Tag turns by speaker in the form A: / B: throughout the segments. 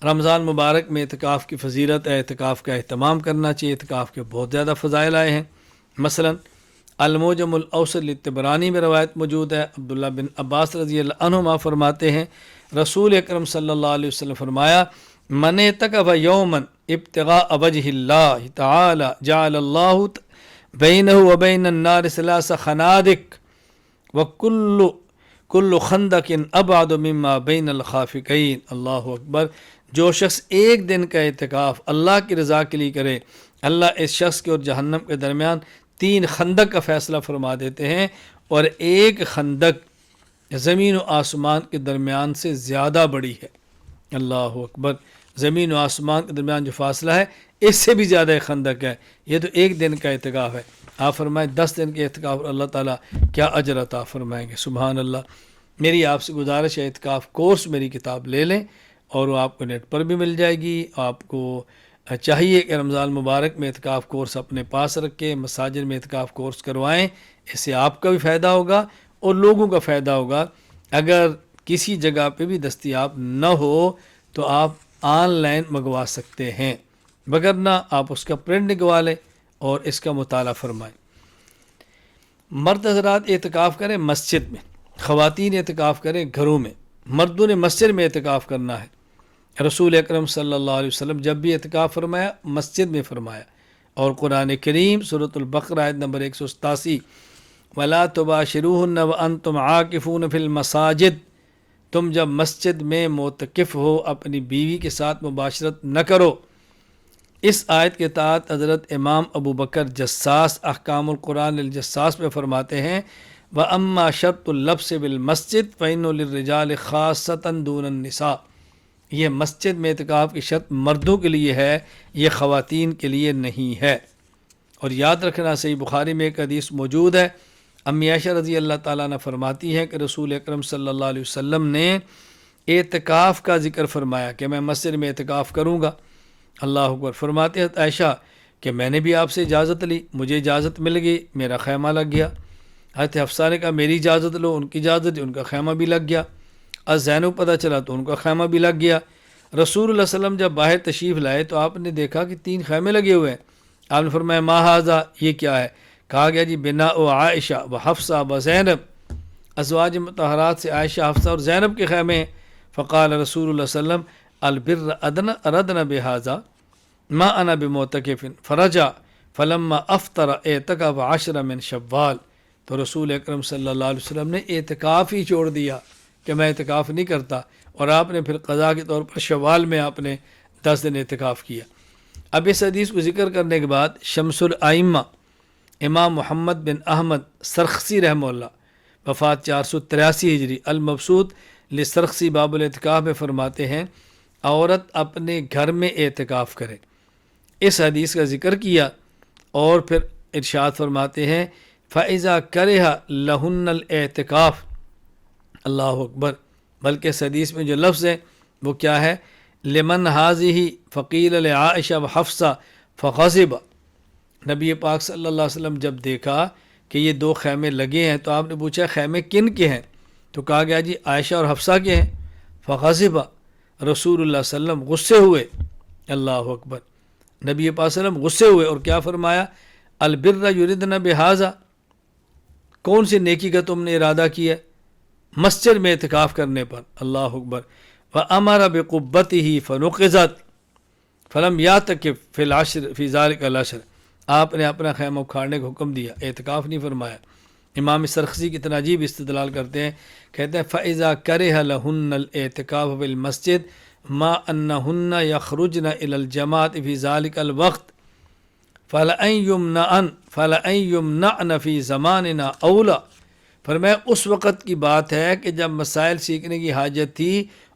A: رمضان مبارک میں اعتکاف کی فضیلت ہے، اعتکاف کا اہتمام کرنا چاہیے، اعتکاف کے بہت زیادہ فضائل آئے ہیں۔ مثلا الموجم الاوسط للطبرانی میں روایت موجود ہے، عبداللہ بن عباس رضی اللہ عنہما فرماتے ہیں رسول اکرم صلی اللہ علیہ وسلم فرمایا من اعتکف یوما ابتغاء وجہ اللہ تعالی جعل اللہ بینہ وبین النار ثلاث خنادق وکل خندق ابعد مما بین الخافقین۔ اللہ اکبر۔ جو شخص ایک دن کا اعتکاف اللہ کی رضا کے لیے کرے، اللہ اس شخص کے اور جہنم کے درمیان 3 خندق کا فیصلہ فرما دیتے ہیں، اور ایک خندق زمین و آسمان کے درمیان سے زیادہ بڑی ہے۔ اللہ اکبر۔ زمین و آسمان کے درمیان جو فاصلہ ہے اس سے بھی زیادہ ایک خندق ہے۔ یہ تو ایک دن کا اعتکاف ہے، آپ فرمائیں 10 دن کے اعتکاف اللہ تعالیٰ کیا اجر عطا فرمائیں گے۔ سبحان اللہ۔ میری آپ سے گزارش ہے اعتکاف کورس میری کتاب لے لیں، اور وہ آپ کو نیٹ پر بھی مل جائے گی۔ آپ کو چاہیے کہ رمضان مبارک میں اعتکاف کورس اپنے پاس رکھیں، مساجد میں اعتکاف کورس کروائیں، اس سے آپ کا بھی فائدہ ہوگا اور لوگوں کا فائدہ ہوگا۔ اگر کسی جگہ پہ بھی دستیاب نہ ہو تو آپ آن لائن منگوا سکتے ہیں، وگرنہ آپ اس کا پرنٹ نکلوا لیں اور اس کا مطالعہ فرمائیں۔ مرد حضرات اعتکاف کریں مسجد میں، خواتین اعتکاف کریں گھروں میں۔ مردوں نے مسجد میں اعتکاف کرنا ہے۔ رسول اکرم صلی اللہ علیہ وسلم جب بھی اعتکاف فرمایا مسجد میں فرمایا، اور قرآن کریم سورۃ البقرہ آیت نمبر 187 وَلَا تُبَاشِرُوهُنَّ وَأَنْتُمْ عَاكِفُونَ فِي الْمَسَاجِدِ، تم جب مسجد میں معتکف ہو اپنی بیوی کے ساتھ مباشرت نہ کرو۔ اس آیت کے تحت حضرت امام ابو بکر جساس احکام القرآن الجساس میں فرماتے ہیں وَأَمَّا شَرْطُ اللَّبْسِ بِالْمَسْجِدِ فَإِنَّهُ لِلرِّجَالِ خَاصَّةً دُونَ النِّسَاءِ، یہ مسجد میں اعتکاف کی شرط مردوں کے لیے ہے، یہ خواتین کے لیے نہیں ہے۔ اور یاد رکھنا صحیح بخاری میں ایک حدیث موجود ہے، امی عائشہ رضی اللہ تعالیٰ نے فرماتی ہے کہ رسول اکرم صلی اللہ علیہ وسلم نے اعتکاف کا ذکر فرمایا کہ میں مسجد میں اعتکاف کروں گا۔ اللہ اکبر۔ فرماتے ہیں عائشہ کہ میں نے بھی آپ سے اجازت لی، مجھے اجازت مل گئی، میرا خیمہ لگ گیا۔ حضرت حفصہ نے کہا میری اجازت لو، ان کی اجازت دی، ان کا خیمہ بھی لگ گیا۔ از زینب پتہ چلا تو ان کا خیمہ بھی لگ گیا۔ رسول اللہ صلی اللہ علیہ وسلم جب باہر تشریف لائے تو آپ نے دیکھا کہ 3 خیمے لگے ہوئے ہیں۔ آپ نے فرمایا ما ھذا، یہ کیا ہے؟ کہا گیا جی بناء عائشہ و حفصہ و زینب، ازواج مطہرات سے عائشہ، حفصہ اور زینب کے خیمے ہیں۔ فقال رسول اللہ صلی اللہ علیہ وسلم البر اردنا بہذا ما انا بمعتکف فرجع فلما افطر اعتکف 10 من شوال، تو رسول اکرم صلی اللہ علیہ وسلم نے اعتکاف ہی چھوڑ دیا کہ میں اعتکاف نہیں کرتا، اور آپ نے پھر قضا کے طور پر شوال میں آپ نے 10 دن اعتکاف کیا۔ اب اس حدیث کو ذکر کرنے کے بعد شمس الائمہ امام محمد بن احمد سرخسی رحمہ اللہ وفات 483 ہجری المبسوط لسرخسی باب الاعتکاف میں فرماتے ہیں عورت اپنے گھر میں اعتکاف کرے۔ اس حدیث کا ذکر کیا اور پھر ارشاد فرماتے ہیں فَإِذَا كَرِهَ لَهُنَّ الْاعْتِكَافُ، اللہ اکبر۔ بلکہ اس حدیث میں جو لفظ ہے وہ کیا ہے؟ لمن هذه فقیل لعائشہ وحفصہ فغضب۔ نبی پاک صلی اللہ علیہ وسلم جب دیکھا کہ یہ 2 خیمے لگے ہیں تو آپ نے پوچھا خیمے کن کے ہیں؟ تو کہا گیا جی عائشہ اور حفصہ کے ہیں۔ فغضب، رسول اللہ صلی اللہ علیہ وسلم غصے ہوئے۔ اللہ اکبر۔ نبی پاک صلی اللہ علیہ وسلم غصے ہوئے اور کیا فرمایا؟ البر یردن بہذا، کون سی نیکی کا تم نے ارادہ کیا مسجد میں اعتکاف کرنے پر؟ اللہ اکبر۔ وَأَمَرَ بِقُبَّتِهِ فَنُقِضَتْ فَلَمْ يَعْتَكِفْ فِي الْعَشْرِ فِي ذَلِكَ الْعَشْرِ، آپ نے اپنا خیمہ اکھاڑنے کا حکم دیا، اعتکاف نہیں فرمایا۔ امام سرخسی کتنا عجیب استدلال کرتے ہیں، کہتے ہیں فَإِذَا كَرِهَ لَهُنَّ الْاعْتِكَافُ فِي الْمَسْجِدِ مَا أَنَّهُنَّ يَخْرُجْنَ إِلَى الْجَمَاعَةِ فِي ذَلِكَ الْوَقْتِ فَلَأَنْ يُمْنَعْنَ فِي زَمَانِنَا أَوْلَى۔ فرمایا اس وقت کی بات ہے کہ جب مسائل سیکھنے کی حاجت تھی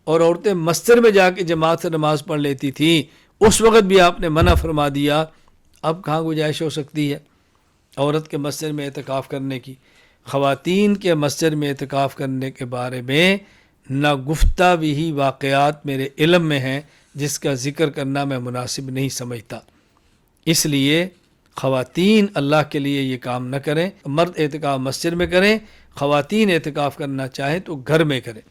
A: اور عورتیں مسجد میں جا کے جماعت سے نماز پڑھ لیتی تھیں، اس وقت بھی آپ نے منع فرما دیا۔ اب کہاں گنجائش ہو سکتی ہے عورت کے مسجد میں اعتکاف کرنے کی؟ خواتین کے مسجد میں اعتکاف کرنے کے بارے میں نہ گفتہ بھی واقعات میرے علم میں ہیں جس کا ذکر کرنا میں مناسب نہیں سمجھتا۔ اس لیے خواتین اللہ کے لیے یہ کام نہ کریں، مرد اعتکاف مسجد میں کریں، خواتین اعتکاف کرنا چاہیں تو گھر میں کریں۔